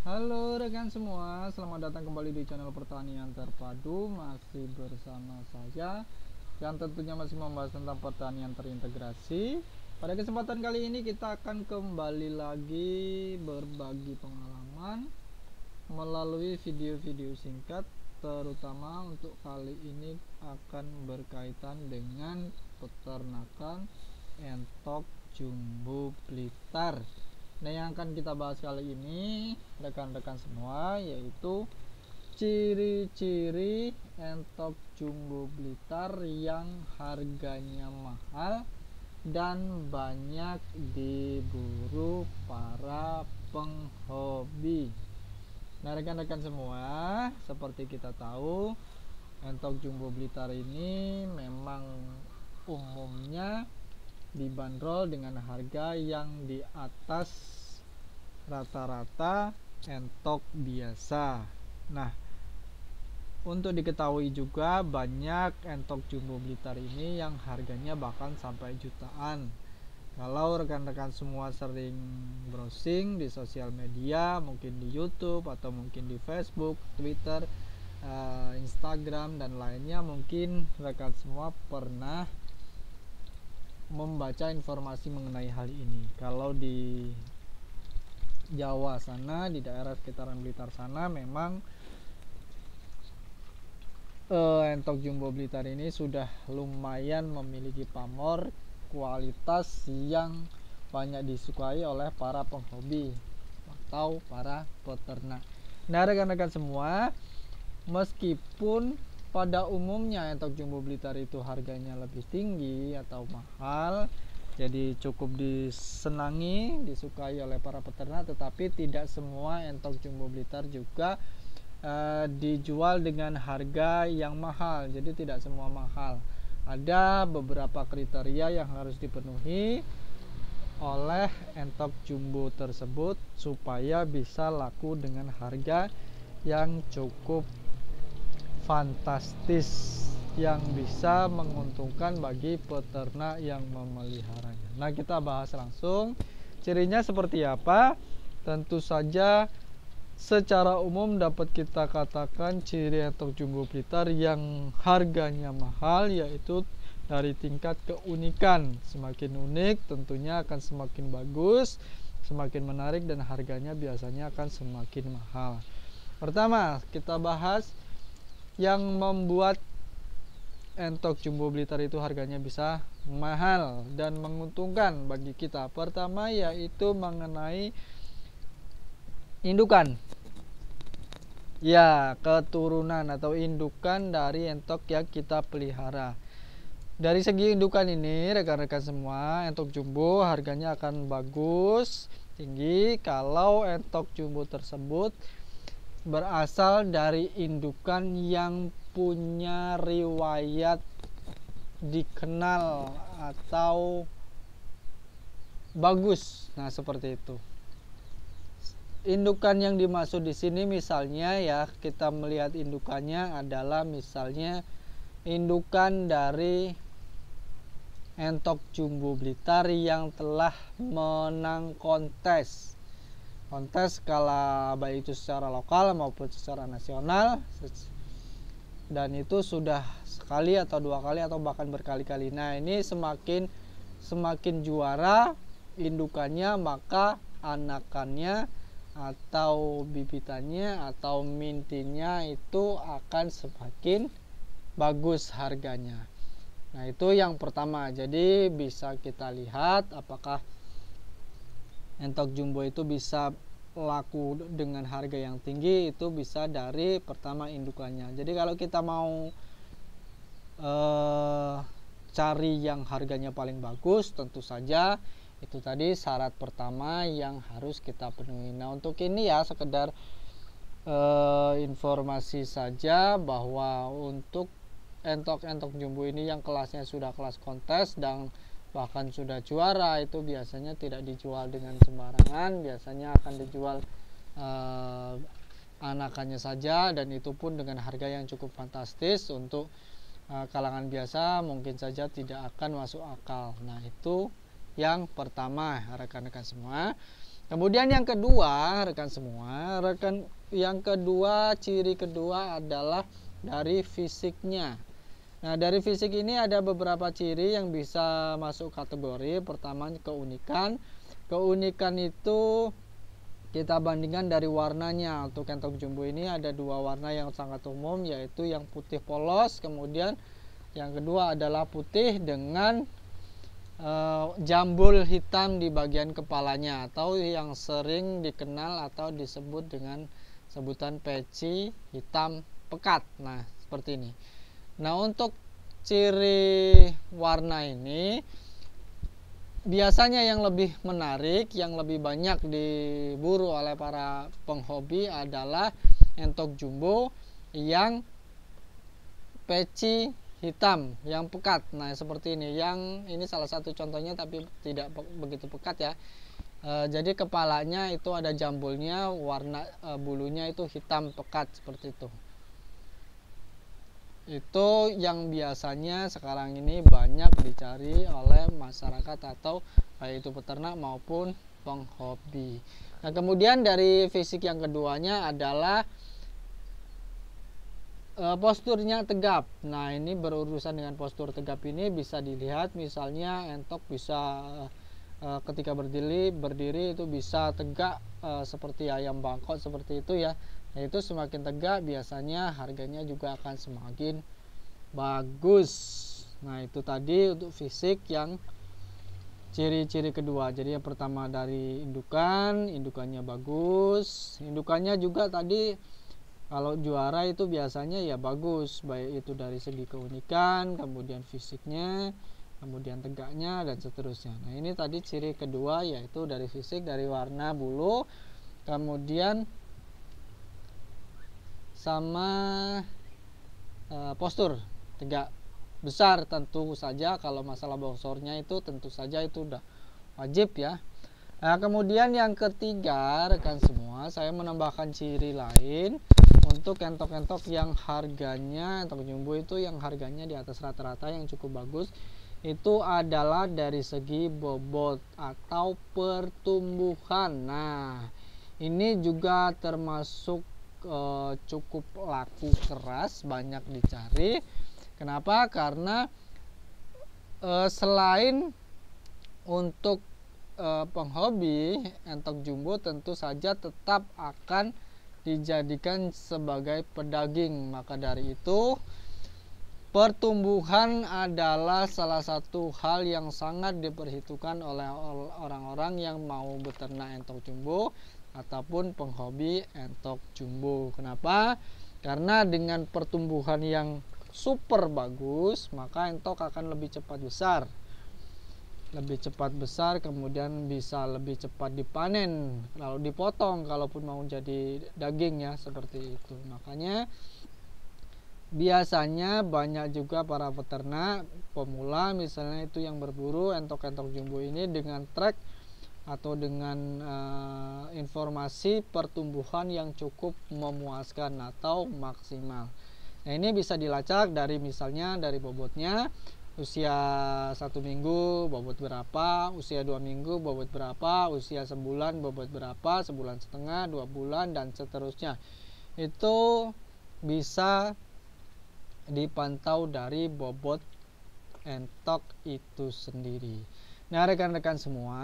Halo rekan semua, selamat datang kembali di channel Pertanian Terpadu. Masih bersama saya yang tentunya masih membahas tentang pertanian terintegrasi. Pada kesempatan kali ini kita akan kembali lagi berbagi pengalaman melalui video-video singkat, terutama untuk kali ini akan berkaitan dengan peternakan entok jumbo Blitar. Nah, yang akan kita bahas kali ini rekan-rekan semua yaitu ciri-ciri entok jumbo Blitar yang harganya mahal dan banyak diburu para penghobi. Nah, rekan-rekan semua, seperti kita tahu, entok jumbo Blitar ini memang umumnya dibanderol dengan harga yang di atas rata-rata entok biasa. Nah, untuk diketahui juga banyak entok jumbo Blitar ini yang harganya bahkan sampai jutaan. Kalau rekan-rekan semua sering browsing di sosial media, mungkin di YouTube atau mungkin di Facebook, Twitter, Instagram dan lainnya, mungkin rekan semua pernah membaca informasi mengenai hal ini. Kalau di Jawa sana, di daerah sekitaran Blitar sana, memang entok jumbo Blitar ini sudah lumayan memiliki pamor kualitas yang banyak disukai oleh para penghobi atau para peternak. Nah, rekan-rekan semua, meskipun pada umumnya entok jumbo Blitar itu harganya lebih tinggi atau mahal, jadi cukup disenangi, disukai oleh para peternak, tetapi tidak semua entok jumbo Blitar juga dijual dengan harga yang mahal. Jadi tidak semua mahal. Ada beberapa kriteria yang harus dipenuhi oleh entok jumbo tersebut supaya bisa laku dengan harga yang cukup fantastis, yang bisa menguntungkan bagi peternak yang memeliharanya. Nah, kita bahas langsung cirinya seperti apa. Tentu saja secara umum dapat kita katakan ciri entok jumbo Blitar yang harganya mahal yaitu dari tingkat keunikan. Semakin unik tentunya akan semakin bagus, semakin menarik, dan harganya biasanya akan semakin mahal. Pertama, kita bahas yang membuat entok jumbo Blitar itu harganya bisa mahal dan menguntungkan bagi kita. Pertama yaitu mengenai indukan. Ya, keturunan atau indukan dari entok yang kita pelihara. Dari segi indukan ini, rekan-rekan semua, entok jumbo harganya akan bagus, tinggi kalau entok jumbo tersebut berasal dari indukan yang punya riwayat dikenal atau bagus. Nah, seperti itu. Indukan yang dimaksud di sini misalnya ya, kita melihat indukannya adalah misalnya indukan dari entok jumbo Blitar yang telah menang kontes skala baik itu secara lokal maupun secara nasional, dan itu sudah sekali atau dua kali atau bahkan berkali-kali. Nah, ini semakin juara indukannya, maka anakannya atau bibitannya atau mintinya itu akan semakin bagus harganya. Nah, itu yang pertama. Jadi bisa kita lihat apakah entok jumbo itu bisa laku dengan harga yang tinggi, itu bisa dari pertama indukannya. Jadi kalau kita mau cari yang harganya paling bagus, tentu saja itu tadi syarat pertama yang harus kita penuhi. Nah, untuk ini ya sekedar informasi saja bahwa untuk entok-entok jumbo ini yang kelasnya sudah kelas kontes dan bahkan sudah juara, itu biasanya tidak dijual dengan sembarangan. Biasanya akan dijual anakannya saja, dan itu pun dengan harga yang cukup fantastis. Untuk kalangan biasa mungkin saja tidak akan masuk akal. Nah, itu yang pertama rekan-rekan semua. Kemudian yang kedua, rekan semua, ciri kedua adalah dari fisiknya. Nah, dari fisik ini ada beberapa ciri yang bisa masuk kategori. Pertama, keunikan. Keunikan itu kita bandingkan dari warnanya. Untuk entok jumbo ini ada dua warna yang sangat umum, yaitu yang putih polos, kemudian yang kedua adalah putih dengan jambul hitam di bagian kepalanya, atau yang sering dikenal atau disebut dengan sebutan peci hitam pekat. Nah, seperti ini. Nah, untuk ciri warna ini biasanya yang lebih menarik, yang lebih banyak diburu oleh para penghobi adalah entok jumbo yang peci hitam, yang pekat. Nah, seperti ini. Yang ini salah satu contohnya, tapi tidak begitu pekat ya. Jadi kepalanya itu ada jambulnya, warna bulunya itu hitam pekat seperti itu. Itu yang biasanya sekarang ini banyak dicari oleh masyarakat, atau baik itu peternak maupun penghobi. Nah, kemudian dari fisik yang keduanya adalah posturnya tegap. Nah, ini berurusan dengan postur tegap ini bisa dilihat, misalnya entok bisa ketika berdiri itu bisa tegak seperti ayam bangkok seperti itu ya. Nah, itu semakin tegak biasanya harganya juga akan semakin bagus. Nah, itu tadi untuk fisik yang ciri-ciri kedua. Jadi yang pertama dari indukannya bagus. Indukannya juga tadi kalau juara itu biasanya ya bagus, baik itu dari segi keunikan, kemudian fisiknya, kemudian tegaknya dan seterusnya. Nah, ini tadi ciri kedua, yaitu dari fisik, dari warna bulu, kemudian sama postur tegak besar. Tentu saja kalau masalah bongsornya itu tentu saja itu udah wajib ya. Nah, kemudian yang ketiga rekan semua, saya menambahkan ciri lain untuk entok-entok yang harganya, entok jumbo itu yang harganya di atas rata-rata yang cukup bagus, itu adalah dari segi bobot atau pertumbuhan. Nah, ini juga termasuk cukup laku keras, banyak dicari. Kenapa? Karena selain untuk penghobi, entok jumbo tentu saja tetap akan dijadikan sebagai pedaging. Maka dari itu pertumbuhan adalah salah satu hal yang sangat diperhitungkan oleh orang-orang yang mau beternak entok jumbo ataupun penghobi entok jumbo. Kenapa? Karena dengan pertumbuhan yang super bagus, maka entok akan lebih cepat besar, kemudian bisa lebih cepat dipanen kalau dipotong, kalaupun mau jadi daging ya, seperti itu. Makanya biasanya banyak juga para peternak pemula misalnya itu yang berburu entok-entok jumbo ini dengan track atau dengan informasi pertumbuhan yang cukup memuaskan atau maksimal. Nah, ini bisa dilacak dari misalnya dari bobotnya, usia 1 minggu bobot berapa, usia 2 minggu bobot berapa, usia sebulan bobot berapa, sebulan setengah, 2 bulan dan seterusnya. Itu bisa dipantau dari bobot entok itu sendiri. Nah, rekan-rekan semua,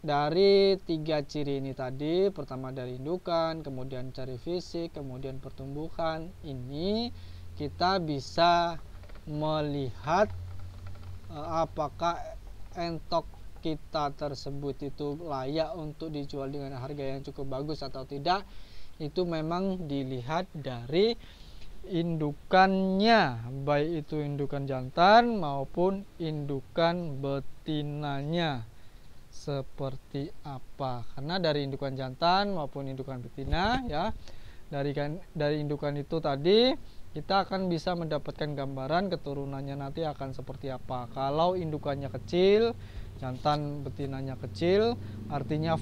dari 3 ciri ini tadi, pertama dari indukan, kemudian ciri fisik, kemudian pertumbuhan, ini kita bisa melihat apakah entok kita tersebut itu layak untuk dijual dengan harga yang cukup bagus atau tidak. Itu memang dilihat dari indukannya, baik itu indukan jantan maupun indukan betinanya seperti apa. Karena dari indukan jantan maupun indukan betina ya, dari indukan itu tadi kita akan bisa mendapatkan gambaran keturunannya nanti akan seperti apa. Kalau indukannya kecil, jantan betinanya kecil, artinya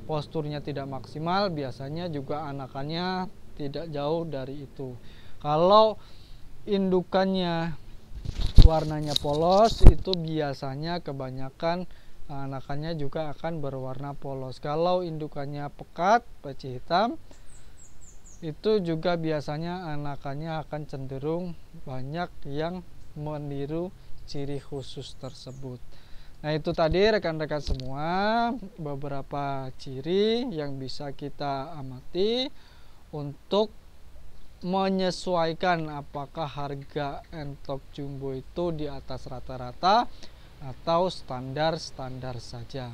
posturnya tidak maksimal, biasanya juga anakannya tidak jauh dari itu. Kalau indukannya warnanya polos, itu biasanya kebanyakan anakannya juga akan berwarna polos. Kalau indukannya pekat, peci hitam, itu juga biasanya anakannya akan cenderung banyak yang meniru ciri khusus tersebut. Nah, itu tadi rekan-rekan semua beberapa ciri yang bisa kita amati untuk menyesuaikan apakah harga entok jumbo itu di atas rata-rata atau standar-standar saja.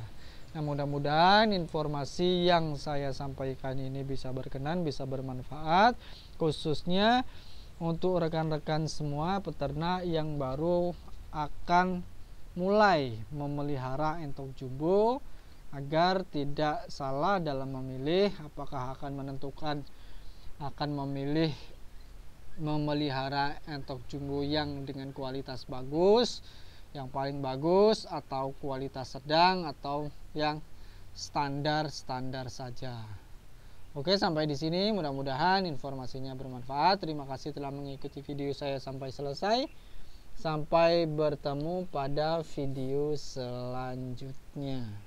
Nah, mudah-mudahan informasi yang saya sampaikan ini bisa berkenan, bisa bermanfaat, khususnya untuk rekan-rekan semua peternak yang baru akan mulai memelihara entok jumbo, agar tidak salah dalam memilih apakah akan menentukan akan memilih memelihara entok jumbo yang dengan kualitas bagus, yang paling bagus, atau kualitas sedang, atau yang standar-standar saja. Oke, sampai di sini mudah-mudahan informasinya bermanfaat. Terima kasih telah mengikuti video saya sampai selesai. Sampai bertemu pada video selanjutnya.